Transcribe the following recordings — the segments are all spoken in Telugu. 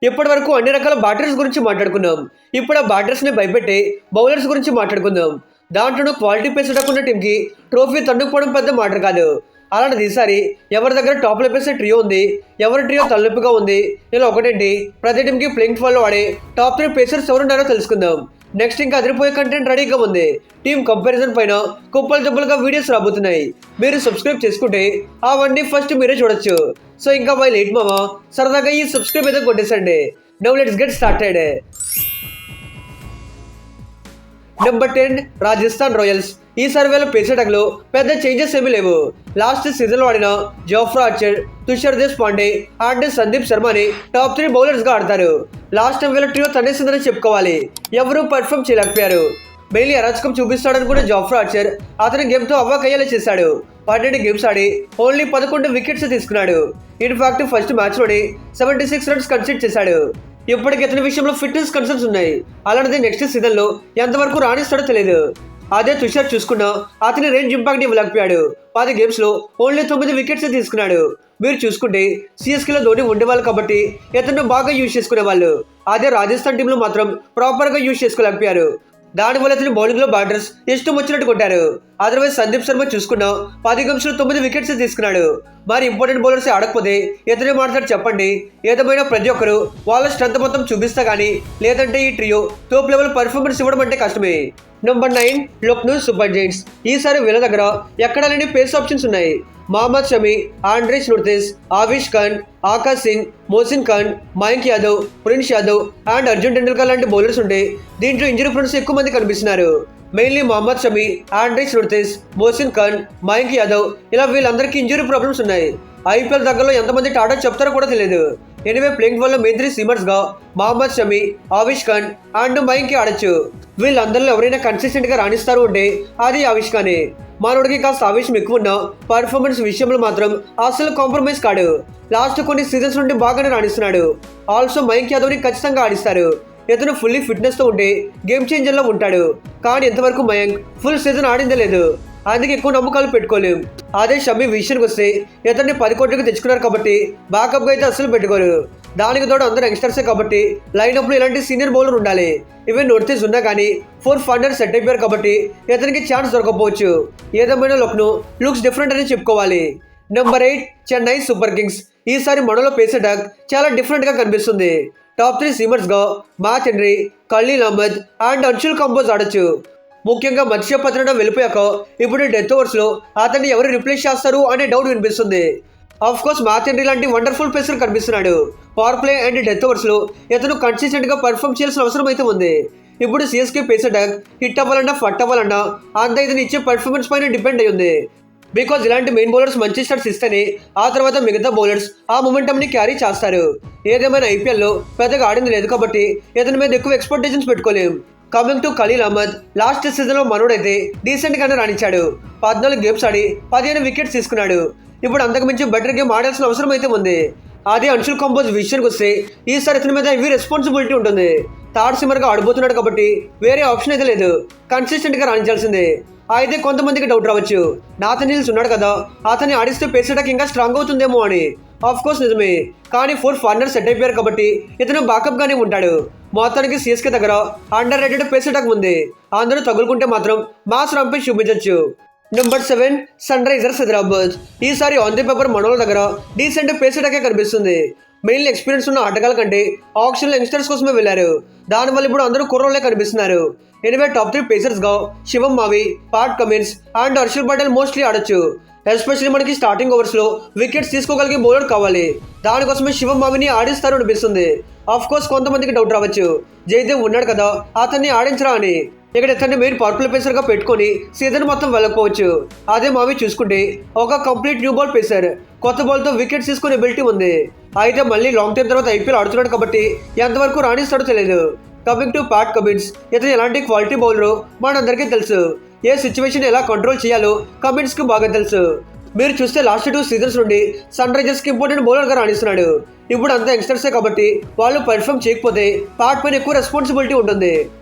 ఇప్పటి వరకు అన్ని రకాల బ్యాటర్స్ గురించి మాట్లాడుకున్నాం. ఇప్పుడు ఆ బ్యాటర్స్ని భయపెట్టే బౌలర్స్ గురించి మాట్లాడుకుందాం. దాంట్లోనూ క్వాలిటీ పేసర్ ఉన్న టీంకి ట్రోఫీ తన్నుకుపోవడం పెద్ద మ్యాటర్ కాదు. అలాంటిది ఈసారి ఎవరి దగ్గర టాప్లో పేసే ట్రియో ఉంది, ఎవరి ట్రియో తలనొప్పిగా ఉంది, ఇలా ఒకటేంటి ప్రతి టీంకి ప్లేయింగ్ 12లో వాడే టాప్ 3 పేసర్స్ ఎవరున్నారో తెలుసుకుందాం. నెక్స్ట్ ఇంకా అదిరిపోయే కంటెంట్ రెడీగా ఉంది. టీమ్ కంపారిజన్ పైన కుప్పలు జబ్బులుగా వీడియోస్ రాబోతున్నాయి. మీరు సబ్స్క్రైబ్ చేసుకుంటే అవన్నీ ఫస్ట్ మీరే చూడొచ్చు. సో ఇంకా వై లేట్ మామా, సరదాగా ఈ సబ్స్క్రైబ్ అయితే కొట్టేసండి. Now let's get started. Number 10 Rajasthan Royals. ఈ సర్వేలో పేసటక్లో పెద్ద చేంజెస్ ఏమీ లేవు. లాస్ట్ సీజన్లో ఆడిన Jofra Archer, Tushar Deshpande and Sandeep శర్మని టాప్ 3 బౌలర్స్గా ఆడతారు. లాస్ట్ టైం వీళ్ళ ట్రియో తనేసిందని చెప్పుకోవాలి. ఎవరూ పర్ఫామ్ చేయలేకపోయారు. మెయిన్లీ అరాచకం చూపిస్తాడనుకున్న జోఫ్రా ఆర్చర్ అతని గేమ్తో అవ్వకయ్యేలా చేశాడు. 12 గేమ్స్ ఆడి ఓన్లీ 11 వికెట్స్ తీసుకున్నాడు. ఇన్ఫాక్ట్ ఫస్ట్ మ్యాచ్లోనే 76 రన్స్ కన్సిడర్ చేశాడు. ఇప్పటికి ఇతని విషయంలో ఫిట్నెస్ కన్సర్న్స్ ఉన్నాయి. అలాంటిది నెక్స్ట్ సీజన్లో ఎంతవరకు రాణిస్తాడో తెలియదు. అదే తుషార్ చూసుకున్నా అతని రేంజ్ ఇంపాక్ట్ ఇవ్వలేకపోయాడు. 10 గేమ్స్లో ఓన్లీ 9 వికెట్స్ తీసుకున్నాడు. మీరు చూసుకుంటే సిఎస్కేలో ధోని ఉండేవాళ్ళు కాబట్టి ఇతను బాగా యూజ్ చేసుకునేవాళ్ళు. అదే రాజస్థాన్ టీంలో మాత్రం ప్రాపర్గా యూజ్ చేసుకోలేకపోయారు. దానివల్ల అతని బౌలింగ్లో బ్యాటర్స్ ఇష్టం వచ్చినట్టు కొట్టారు. అదర్వైజ్ సందీప్ శర్మ చూసుకున్నా 10 గేమ్స్లో 9 వికెట్స్ తీసుకున్నాడు. మరి ఇంపార్టెంట్ బౌలర్స్ ఆడకపోతే ఇతనే మాట్లాడి చెప్పండి. ఏదేమైనా ప్రతి ఒక్కరు వాళ్ళ స్ట్రెంత్ మొత్తం చూపిస్తా కానీ లేదంటే ఈ ట్రియో టాప్ లెవెల్ పర్ఫార్మెన్స్ ఇవ్వడం అంటే కష్టమే. Number 9 Lucknow super Giants. ఈసారి వీళ్ళ దగ్గర ఎక్కడ లేని పేస్ ఆప్షన్స్ ఉన్నాయి. మహమ్మద్ షమి, ఆండ్రేస్ నుర్తెస్, ఆవిష్ ఖాన్, ఆకాష్ సింగ్, మోసిన్ ఖాన్, మయాంక్ యాదవ్, ప్రిన్స్ యాదవ్ అండ్ అర్జున్ టెండూల్కర్ లాంటి బౌలర్స్ ఉంటే దీంట్లో ఇంజరీ ఫ్రెండ్స్ ఎక్కువ మంది కనిపిస్తున్నారు. మెయిన్లీ మహమ్మద్ షమి, ఆండ్రేస్ నుర్తెస్, మోసిన్ ఖాన్, మయాంక్ యాదవ్ ఇలా వీళ్ళందరికీ ఇంజరీ ప్రాబ్లమ్స్ ఉన్నాయి. ఐపీఎల్ దగ్గరలో ఎంతమంది టాటా చెప్తారో కూడా తెలియదు. ఎనివే ప్లేయింగ్ వల్ల మెయిన్ 3 సీమర్స్గా మహమ్మద్ షమి, ఆవిష్ ఖాన్ అండ్ మయాంక్ ఆడొచ్చు. వీళ్ళందరిలో ఎవరైనా కన్సిస్టెంట్గా రాణిస్తారు అంటే అది ఆవిష్ ఖానే. మనోడికి కాస్త ఆవేశం ఎక్కువ ఉన్న పర్ఫార్మెన్స్ విషయంలో మాత్రం అసలు కాంప్రమైజ్ కాడు. లాస్ట్ కొన్ని సీజన్స్ నుండి బాగానే రాణిస్తున్నాడు. ఆల్సో మయాంక్ యాదవ్ని ఖచ్చితంగా ఆడిస్తారు. ఇతను ఫుల్లీ ఫిట్నెస్తో ఉంటే గేమ్ చేంజర్లో ఉంటాడు. కానీ ఇంతవరకు మయాంక్ ఫుల్ సీజన్ ఆడిందే లేదు. అందుకే ఎక్కువ నమ్మకాలు పెట్టుకోలేం. అదే షమి విషయానికి వస్తే ఇతన్ని 10 కోట్లకు తెచ్చుకున్నారు కాబట్టి బ్యాకప్గా అయితే అసలు పెట్టుకోరు. దానికి తోడు అందరూ యంగ్స్టర్సే కాబట్టి లైనప్లో ఇలాంటి సీనియర్ బౌలర్ ఉండాలి. ఈవెన్ నోర్తీస్ ఉన్నా కానీ 4 ఫండర్ సెట్ అయిపోయారు కాబట్టి ఇతనికి ఛాన్స్ దొరకపోవచ్చు. ఏదేమైనా లక్నో లుక్స్ డిఫరెంట్ అని చెప్పుకోవాలి. Number 8 Chennai Super Kings. ఈసారి మనలో పేస్ అటాక్ చాలా డిఫరెంట్గా కనిపిస్తుంది. టాప్ 3 సీమర్స్గా Matt Henry, Khaleel Ahmed and Anshul Kamboj ఆడొచ్చు. ముఖ్యంగా మత్స్య పత్రన వెళ్ళిపోయాక ఇప్పుడు డెత్ ఓవర్స్లో అతన్ని ఎవరు రిప్లేస్ చేస్తారు అనే డౌట్ వినిపిస్తుంది. ఆఫ్ కోర్స్ మ్యాథ్ హెన్రీ లాంటి వండర్ఫుల్ పేసర్ కనిపిస్తున్నాడు. పవర్ ప్లే అండ్ డెత్ ఓవర్స్లో ఇతను కన్సిస్టెంట్గా పర్ఫామ్ చేయాల్సిన అవసరం అయితే ఉంది. ఇప్పుడు సిఎస్కే పేస్ అటాక్ హిట్ అవ్వాలన్నా ఫట్ అవ్వాలన్నా అంత ఇతను ఇచ్చే పర్ఫార్మెన్స్ పైన డిపెండ్ అయి ఉంది. బికాజ్ ఇలాంటి మెయిన్ బౌలర్స్ మంచి స్టార్ట్స్ ఇస్తేనే ఆ తర్వాత మిగతా బౌలర్స్ ఆ మొమెంటమ్ని క్యారీ చేస్తారు. ఏదేమైనా ఐపీఎల్లో పెద్దగా ఆడింది లేదు కాబట్టి ఇతని మీద ఎక్కువ ఎక్స్పెక్టేషన్స్ పెట్టుకోలేం. Coming to Khaleel Ahmed, last సీజన్లో మనోడైతే డీసెంట్గానే రాణించాడు. 14 గేమ్స్ ఆడి 15 వికెట్స్ తీసుకున్నాడు. ఇప్పుడు అంతకుమించి బెటర్ గేమ్ ఆడాల్సిన అవసరం అయితే ఉంది. అదే అన్షుల్ కంబోజ్ విషయానికి వస్తే ఈసారి ఇతని మీద హెవీ రెస్పాన్సిబిలిటీ ఉంటుంది. థర్డ్ సిమ్మర్గా ఆడిపోతున్నాడు కాబట్టి వేరే ఆప్షన్ అయితే లేదు. కన్సిస్టెంట్గా రాణించాల్సిందే. అయితే కొంతమందికి డౌట్ రావచ్చు, నాథన్ హిల్స్ ఉన్నాడు కదా అతన్ని ఆడిస్తే పేస్ అటాక్ ఇంకా స్ట్రాంగ్ అవుతుందేమో అని. ఆఫ్ కోర్స్ నిజమే, కానీ 4 ఫార్నర్స్ సెట్ అయిపోయారు కాబట్టి ఇతను బ్యాకప్గానే ఉంటాడు. మొత్తానికి సిఎస్కే దగ్గర అండర్ రేటెడ్ పేస్ అటాక్ ఉంది. అందరూ తగులుకుంటే మాత్రం మాస్ రంపేజ్ చూపించవచ్చు. Number 7 Sunrisers Hyderabad. ఈసారి ఆన్ ది పేపర్ మనోళ్ళ దగ్గర డీసెంట్ పేస్ అటాకే కనిపిస్తుంది. మెయిన్లీ ఎక్స్పీరియన్స్ ఉన్న ఆటగాళ్ళ కంటే ఆప్షన్లో యంగ్స్టర్స్ కోసమే వెళ్ళారు. దానివల్ల ఇప్పుడు అందరూ కుర్రోళ్ళే కనిపిస్తున్నారు. ఎనివే టాప్ 3 పేసర్స్గా శివం మావి, Pat Cummins and Harshal Patel mostly ఆడొచ్చు. ఎస్పెషల్లీ మనకి స్టార్టింగ్ ఓవర్స్లో వికెట్స్ తీసుకోగలిగే బౌలర్ కావాలి. దానికోసమే శివం మావిని ఆడిస్తారు అనిపిస్తుంది. ఆఫ్ కోర్స్ కొంతమందికి డౌట్ రావచ్చు, జయదేవ్ ఉన్నాడు కదా అతన్ని ఆడించరా అని. ఇక్కడ ఇతన్ని మెయిన్ పవర్ఫుల్ పేసర్గా పెట్టుకొని సీజన్ మొత్తం వెళ్ళకపోవచ్చు. అదే మావి చూసుకుంటే ఒక కంప్లీట్ న్యూ బాల్ పేసర్, కొత్త బాల్తో వికెట్స్ తీసుకునే ఎబిలిటీ ఉంది. అయితే మళ్ళీ లాంగ్ టైం తర్వాత ఐపీఎల్ ఆడుతున్నాడు కాబట్టి ఎంతవరకు రాణిస్తాడో తెలియదు. కమింగ్ టు పాట్ కమిన్స్, ఇతను ఎలాంటి క్వాలిటీ బౌలరు మనందరికీ తెలుసు. ఏ సిచ్యువేషన్ ఎలా కంట్రోల్ చేయాలో కమిన్స్కి బాగా తెలుసు. మీరు చూస్తే లాస్ట్ 2 సీజన్స్ నుండి సన్ రైజర్స్కి ఇంపార్టెంట్ బౌలర్గా రాణిస్తున్నాడు. ఇప్పుడు అంతా యంగ్స్టర్సే కాబట్టి వాళ్ళు పర్ఫామ్ చేయకపోతే పాట్ పైన ఎక్కువ రెస్పాన్సిబిలిటీ ఉంటుంది.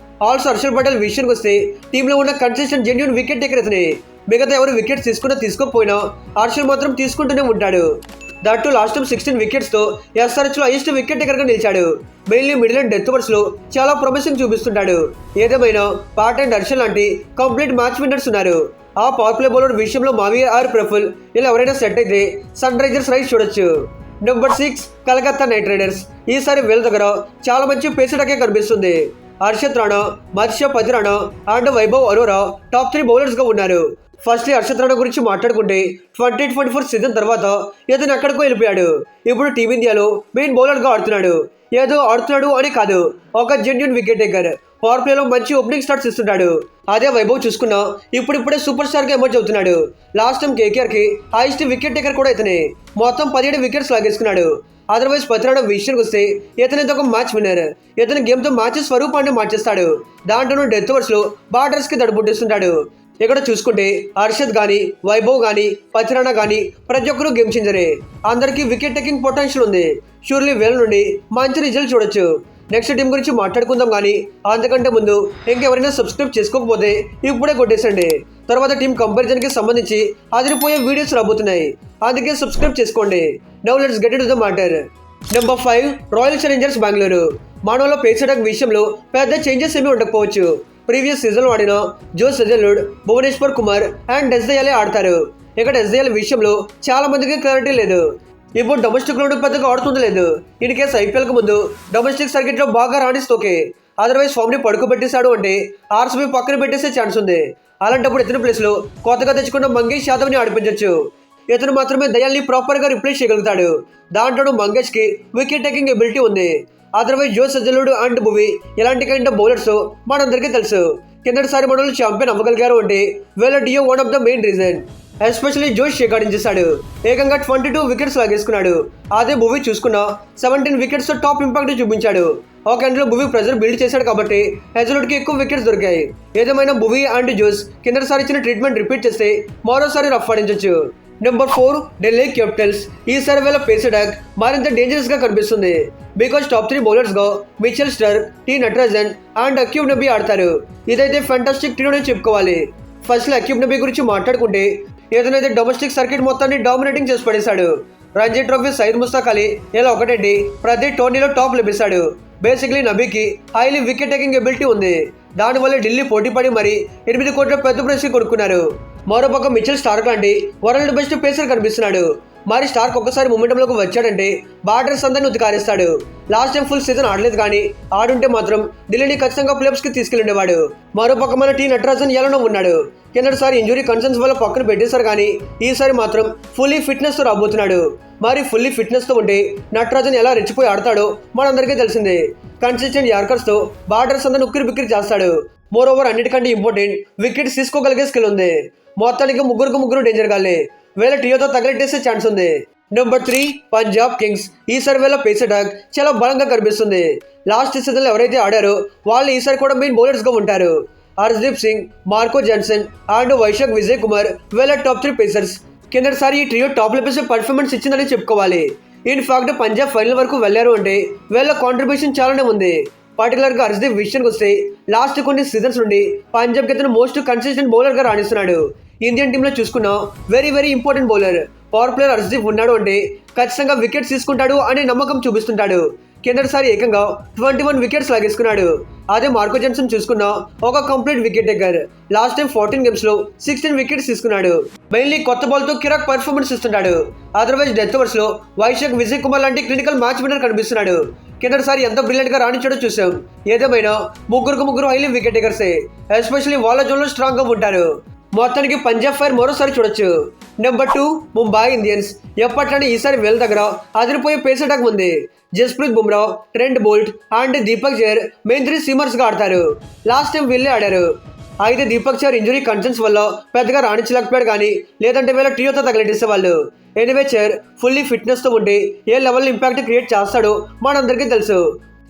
ఆల్సో హర్షల్ పటేల్ విషయానికి వస్తే టీంలో ఉన్న కన్సిస్టెంట్ జెన్యూన్ వికెట్ టేకర్ ఇతనే. మిగతా ఎవరు వికెట్స్ తీసుకున్నా తీసుకోకపోయినా హర్షల్ మాత్రం తీసుకుంటూనే ఉంటాడు. దట్టు లాస్ట్ టైం 16 వికెట్స్ తో SRH లో హైయెస్ట్ వికెట్ టేకర్ గా నిలిచాడు. Mainly middle and death overs లో చాలా ప్రొమిసింగ్ చూపిస్తుంటాడు. ఏదేమైనా పార్ట్ అండ్ దర్శన్ లాంటి కంప్లీట్ మ్యాచ్ విన్నర్స్ ఉన్నారు. ఆ పవర్ ప్లే బౌలర్ విషయంలో మావి ఆర్ ప్రఫుల్ ఇలా ఎవరైనా సెట్ అయితే సన్ రైజర్స్ రైస్ చూడొచ్చు. Number 6 Calcutta night riders. ఈసారి వీళ్ళ దగ్గర చాలా మంచి పేసటకే కనిపిస్తుంది. Harshit Rana, Matheesha Pathirana and Vaibhav Arora top 3 bowlers గా ఉన్నారు. ఫస్ట్లీ హర్షత్ రాణా గురించి మాట్లాడుకుంటే 2024 సీజన్ తర్వాత ఇతను ఎక్కడికో వెళ్ళిపోయాడు. ఇప్పుడు టీమిండియాలో మెయిన్ బౌలర్ గా ఆడుతున్నాడు. ఏదో ఆడుతున్నాడు అని కాదు, ఒక జెన్యూన్ వికెట్ టేకర్. పవర్ ప్లేలో మంచి ఓపెనింగ్ స్టార్ట్స్ ఇస్తుంటాడు. అదే వైభవ్ చూసుకున్నా ఇప్పుడిప్పుడే సూపర్ స్టార్ గా ఎమర్జ్ అవుతున్నాడు. లాస్ట్ టైం కేకేఆర్ కి హైయెస్ట్ వికెట్ టేకర్ కూడా ఇతనే. మొత్తం 17 వికెట్స్ లాగేసుకున్నాడు. అదర్వైజ్ పతిరాణా విషయానికి వస్తే ఇతనితో ఒక మ్యాచ్ విన్నర్. ఇతని గేమ్ తో మ్యాచెస్ స్వరూపాన్ని మార్చేస్తాడు. దాంట్లోనూ డెత్ ఓవర్స్ లో బాటర్స్ కి దడబుట్టిస్తుంటాడు. ఇక్కడ చూసుకుంటే హర్షత్ గానీ, వైభవ్ గానీ, పతిరాణా గానీ ప్రతి ఒక్కరూ గేమ్ చేంజరే. అందరికీ వికెట్ టేకింగ్ పొటెన్షియల్ ఉంది. షూర్లీ వీళ్ళ నుండి మంచి రిజల్ట్ చూడొచ్చు. నెక్స్ట్ టీం గురించి మాట్లాడుకుందాం కానీ అంతకంటే ముందు ఇంకెవరైనా సబ్స్క్రైబ్ చేసుకోకపోతే ఇప్పుడే కొట్టేసండి. తర్వాత టీం కంపారిజన్ కి సంబంధించి అదిరిపోయే వీడియోస్ రాబోతున్నాయి, అందుకే సబ్స్క్రైబ్ చేసుకోండి. Now let's get into the matter. Number 5 Royal Challengers Bengaluru. మనలో పేస్ అటాక్ విషయంలో పెద్ద చేంజెస్ ఏమీ ఉండకపోవచ్చు. ప్రీవియస్ సీజన్ ఆడిన Josh Hazlewood, Bhuvneshwar Kumar and ఎస్దయాలే ఆడతారు. ఇక్కడ ఎస్దయాల విషయంలో చాలా మందికి క్లారిటీ లేదు. ఇప్పుడు డొమెస్టిక్ లోడ్ పెద్దగా ఆడుతుంది లేదు. ఇన్ కేసు ఐపీఎల్ కు ముందు డొమెస్టిక్ సర్కిట్ లో బాగా రాణిస్తోకే. అదర్వైజ్ ఫామ్ ని పడుకోబెట్టేశాడు అంటే ఆర్సీబీ పక్కన పెట్టేసే ఛాన్స్ ఉంది. అలాంటప్పుడు ఇతని ప్లేస్ లో కొత్తగా తెచ్చుకున్న మంగేష్ యాదవ్ ని ఆడిపించవచ్చు. ఇతను మాత్రమే దయాల్ని ప్రాపర్ గా రిప్లేస్ చేయగలుగుతాడు. దాంట్లో మంగేష్ కి వికెట్ టేకింగ్ ఎబిలిటీ ఉంది. అదర్వైజ్ జోస్ హజల్వుడ్ అండ్ భువి ఇలాంటి కైండ్ ఆఫ్ బౌలర్స్ మనందరికీ తెలుసు. కిందటిసారి మనల్ని ఛాంపియన్ అవ్వగలిగారు అంటే వీళ్ళ డియో one of the main reason. Especially జోష్ షేకాడించేశాడు. ఏకంగా 22 వికెట్స్ లాగేసుకున్నాడు. అదే భువి చూసుకున్నా 17 వికెట్స్ తో టాప్ ఇంపాక్ట్ చూపించాడు. ఒక ఎండ్లో భువి ప్రెజర్ బిల్డ్ చేశాడు కాబట్టి హెజల్వుడ్ కి ఎక్కువ వికెట్స్ దొరికాయి. ఏదేమైనా భువి అండ్ జోస్ కిందటిసారి ఇచ్చిన ట్రీట్మెంట్ రిపీట్ చేస్తే మరోసారి రఫ్ ఆడించవచ్చు. Number 4 Delhi Capitals. ఈసారి వీళ్ళ పేస్ అటాక్ మరింత డేంజరస్ గా కనిపిస్తుంది. బికాస్ టాప్ 3 బౌలర్స్ గా Mitchell Starc, T Natarajan and Aqib Nabi ఆడతారు. ఇదైతే ఫ్యాంటాస్టిక్ టీమ్ అని చెప్పుకోవాలి. ఫస్ట్ అక్యూబ్ నబీ గురించి మాట్లాడుకుంటే ఏదైతే డొమెస్టిక్ సర్కిట్ మొత్తాన్ని డామినేటింగ్ చేసి పడేశాడు. రంజీ ట్రోఫీ సైద్ ముస్తాక్ అలీ ఇలా ఒకటేంటి ప్రతి టోర్నీలో టాప్ లభిస్తాడు. బేసిక్లీ నబీకి హైలీ వికెట్ టేకింగ్ ఎబిలిటీ ఉంది. దానివల్ల ఢిల్లీ పోటీ పడి మరి 8 కోట్ల పెద్ద ప్రైస్ కొనుక్కున్నారు. మరోపక్క మిచెల్ స్టార్క్ లాంటి వరల్డ్ బెస్ట్ పేసర్ కనిపిస్తున్నాడు. మరి స్టార్క్ ఒక్కసారి మూమెంటంలోకి వచ్చాడంటే బ్యాటర్స్ అందరిని ఉతికారేస్తాడు. లాస్ట్ టైం ఫుల్ సీజన్ ఆడలేదు కానీ ఆడుంటే మాత్రం ఢిల్లీని ఖచ్చితంగా ప్లేఆఫ్స్ కి తీసుకెళ్లిండేవాడు. మరోపక్క మన టీ నటరాజన్ ఎలానో ఉన్నాడు. కిందటిసారి ఇంజురీ కన్సర్న్స్ వల్ల పక్కన పెట్టేశారు కానీ ఈసారి మాత్రం ఫుల్లీ ఫిట్నెస్ తో రాబోతున్నాడు. మరి ఫుల్లీ ఫిట్నెస్ తో ఉంటే నటరాజన్ ఎలా రెచ్చిపోయి ఆడతాడో మనందరికీ తెలిసిందే. కన్సిస్టెంట్ యార్కర్స్ తో బ్యాటర్స్ అందరిని ఉక్కిరి బిక్కిరి చేస్తాడు. మోర్ ఓవర్ అన్నిటికంటే ఇంపార్టెంట్ వికెట్స్ తీసుకోగలిగే స్కిల్ ఉంది. మొత్తానికి ముగ్గురు డేంజర్ గాలే. వీళ్ళ టీయోతో తగలెట్టేసే ఛాన్స్ ఉంది. Number 3 Punjab Kings. ఈసారి వీళ్ళ పేస్ అటాక్ చాలా బలంగా కనిపిస్తుంది. లాస్ట్ సీజన్ లో ఎవరైతే ఆడారో వాళ్ళు ఈసారి కూడా మెయిన్ బౌలర్స్ గా ఉంటారు. Harshdeep Singh, Marco Jansen and Vaishakh Vijay Kumar వీళ్ళ టాప్ 3 పేసర్స్. కిందటిసారి ఈ ట్రియో టాప్ లెవెల్స్ పర్ఫార్మెన్స్ ఇచ్చిందని చెప్పుకోవాలి. ఇన్ఫాక్ట్ పంజాబ్ ఫైనల్ వరకు వెళ్లారు అంటే వీళ్ళ కాంట్రిబ్యూషన్ చాలానే ఉంది. పర్టికులర్ గా హర్షదీప్ విషయానికి వస్తే లాస్ట్ కొన్ని సీజన్స్ నుండి పంజాబ్ కి అతను మోస్ట్ కన్సిస్టెంట్ బౌలర్ గా రాణిస్తున్నాడు. ఇండియన్ టీంలో చూసుకున్న very important bowler. Power player Harshdeep ఉన్నాడు అంటే ఖచ్చితంగా వికెట్స్ తీసుకుంటాడు అనే నమ్మకం చూపిస్తుంటాడు. కిందటిసారి ఏకంగా 21 వికెట్స్ లాగేసుకున్నాడు. అదే మార్కో జాన్సన్ చూసుకున్న ఒక complete wicket taker. Last time 14 games లో 16 వికెట్స్ తీసుకున్నాడు. మెయిన్లీ కొత్త బాల్ తో కిరాక్ పర్ఫార్మెన్స్ ఇస్తుంటాడు. అదర్వైజ్ డెత్ ఓవర్స్ లో వైశాఖ్ విజయ్ కుమార్ లాంటి క్రిటికల్ మ్యాచ్ విన్నర్ కనిపిస్తున్నాడు. కిందటిసారి ఎంత బ్రిలియంట్ గా రాణించాడో చూసాం. ఏదేమైనా ముగ్గురు హైలీ వికెట్ టేకర్సే. ఎస్పెషల్లీ వాళ్ళ జోన్ లో స్ట్రాంగ్ గా ఉంటారు. మొత్తానికి పంజాబ్ ఫైర్ మరోసారి చూడొచ్చు. Number 2 Mumbai Indians. ఎప్పట్లానే ఈసారి వీళ్ళ దగ్గర అదిరిపోయే పేస్ అటాక్ ఉంది. Jasprit Bumrah, Trent Boult and Deepak Chahar main 3 సీమర్స్ గా ఆడతారు. లాస్ట్ టైం వీళ్ళే ఆడారు. అయితే దీపక్ చహర్ ఇంజురీ కన్సర్న్స్ వల్ల పెద్దగా రాణించలేకపోయాడు కానీ లేదంటే వీళ్ళ టీయోతో తగలెట్టేసేవాళ్ళు. ఎనీవే చహర్ ఫుల్లీ ఫిట్నెస్ తో ఉంటే ఏ లెవెల్ ఇంపాక్ట్ క్రియేట్ చేస్తాడో మనందరికీ తెలుసు.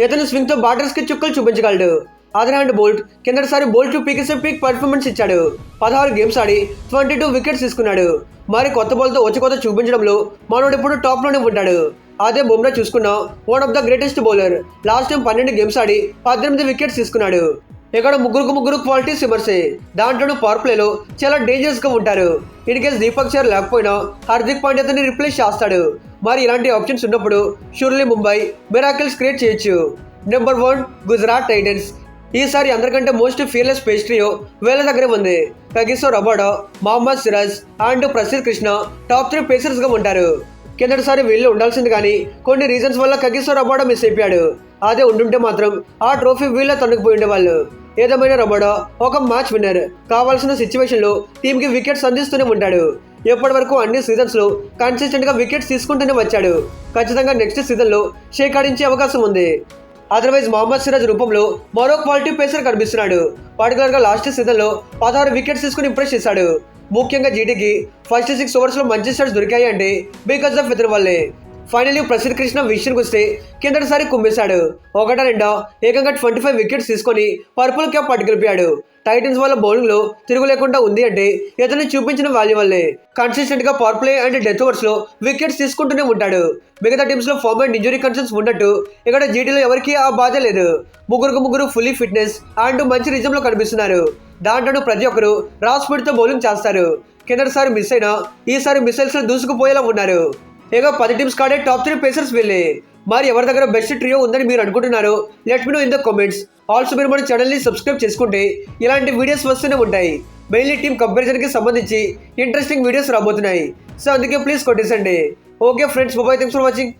ఇతను స్వింగ్ తో బ్యాటర్స్ కి చుక్కలు చూపించగలడు. అదర్ హ్యాండ్ బోల్ట్ కిందటిసారి బోల్ట్ పీకేసే పీక్ పర్ఫార్మెన్స్ ఇచ్చాడు. 16 గేమ్స్ ఆడి 22 వికెట్స్ తీసుకున్నాడు. మరి కొత్త బాల్తో కొత్త చూపించడంలో మనోడు ఇప్పుడు టాప్ లోనే ఉంటాడు. అదే బుమ్రా చూసుకున్న one of the greatest bowler. Last time 12 games Audi 18 wickets తీసుకున్నాడు. ఇక్కడ ముగ్గురు క్వాలిటీ స్విమ్మర్సే. దాంట్లోనూ పవర్ ప్లేలో చాలా డేంజరస్ గా ఉంటారు. ఇన్ కేస్ దీపక్ చహర్ లేకపోయినా హార్దిక్ పాండ్యా అతన్ని రిప్లేస్ చేస్తాడు. మరి ఇలాంటి ఆప్షన్స్ ఉన్నప్పుడు షూర్లీ ముంబై మిరాకిల్స్ క్రియేట్ చేయొచ్చు. Number 1 Gujarat Titans. ఈసారి అందరికంటే మోస్ట్ ఫియర్లెస్ పేస్ ట్రియో వీళ్ళ దగ్గరే ఉంది. Kagiso Rabada, Mohammed Siraj and Prasidh Krishna top 3 pacers గా ఉంటారు. కిందటిసారి వీళ్ళు ఉండాల్సింది కానీ కొన్ని రీజన్స్ వల్ల కగిసో రబాడా మిస్ అయిపోయాడు. అదే ఉండుంటే మాత్రం ఆ ట్రోఫీ వీళ్ళ తన్నుకుపోయి ఉండేవాళ్ళు. ఏదేమైనా రబాడా ఒక మ్యాచ్ విన్నర్. కావాల్సిన సిచ్యువేషన్ లో టీమ్ కి వికెట్స్ అందిస్తూనే ఉంటాడు. ఎప్పటి వరకు అన్ని సీజన్స్ లో కన్సిస్టెంట్ గా వికెట్స్ తీసుకుంటూనే వచ్చాడు. ఖచ్చితంగా నెక్స్ట్ సీజన్ లో షేక్ ఆడించే అవకాశం ఉంది. అదర్వైజ్ మహమ్మద్ సిరాజ్ రూపంలో మరో క్వాలిటీ పేసర్ కనిపిస్తున్నాడు. పర్టికులర్ గా లాస్ట్ సీజన్ లో 16 వికెట్స్ తీసుకుని ఇంప్రెస్ చేశాడు. ముఖ్యంగా జీటీకి ఫస్ట్ 6 ఓవర్స్ లో మంచి స్టార్ట్స్ దొరికాయి అంటే బికాస్ ఆఫ్ ఇతని వల్లే. ఫైనల్లీ ప్రసిద్ధ్ కృష్ణ విషయానికి వస్తే కిందటిసారి కుమ్మేశాడు. 1-2 ఏకంగా 25 వికెట్స్ తీసుకొని పర్పుల్ క్యాప్ పట్టుకెళ్ళిపోయాడు. టైటన్స్ వల్ల బౌలింగ్ లో తిరుగు లేకుండా ఉంది అంటే ఇతను చూపించిన వాల్యూ వల్లే. కన్సిస్టెంట్ గా power play and death overs లో వికెట్స్ తీసుకుంటూనే ఉంటాడు. మిగతా టీమ్స్ లో ఫార్మ్ అండ్ ఇంజురీ కన్సర్న్స్ ఉన్నట్టు ఇక్కడ జీటీలో ఎవరికి ఆ బాధ లేదు. ముగ్గురు ఫుల్లీ ఫిట్నెస్ అండ్ మంచి రిజమ్ లో కనిపిస్తున్నారు. దాంట్లోనూ ప్రతి ఒక్కరు రాస్పీడ్ తో బౌలింగ్ చేస్తారు. కిందటిసారి మిస్ అయినా ఈసారి మిసైల్స్ లో దూసుకుపోయేలా ఉన్నారు. ఇక 10 టీమ్స్ కాడే టాప్ 3 పేసర్స్ వీళ్ళే. మరి ఎవరి దగ్గర బెస్ట్ ట్రియో ఉందని మీరు అనుకుంటున్నారు? Let me know in the comments. Also మీరు మన ఛానల్ని సబ్స్క్రైబ్ చేసుకుంటే ఇలాంటి వీడియోస్ వస్తూనే ఉంటాయి. మెయిన్లీ టీమ్ కంపారిజన్కి సంబంధించి ఇంట్రెస్టింగ్ వీడియోస్ రాబోతున్నాయి. సో అందుకే ప్లీజ్ కొట్టేసండి. Okay friends, bye, thanks for watching.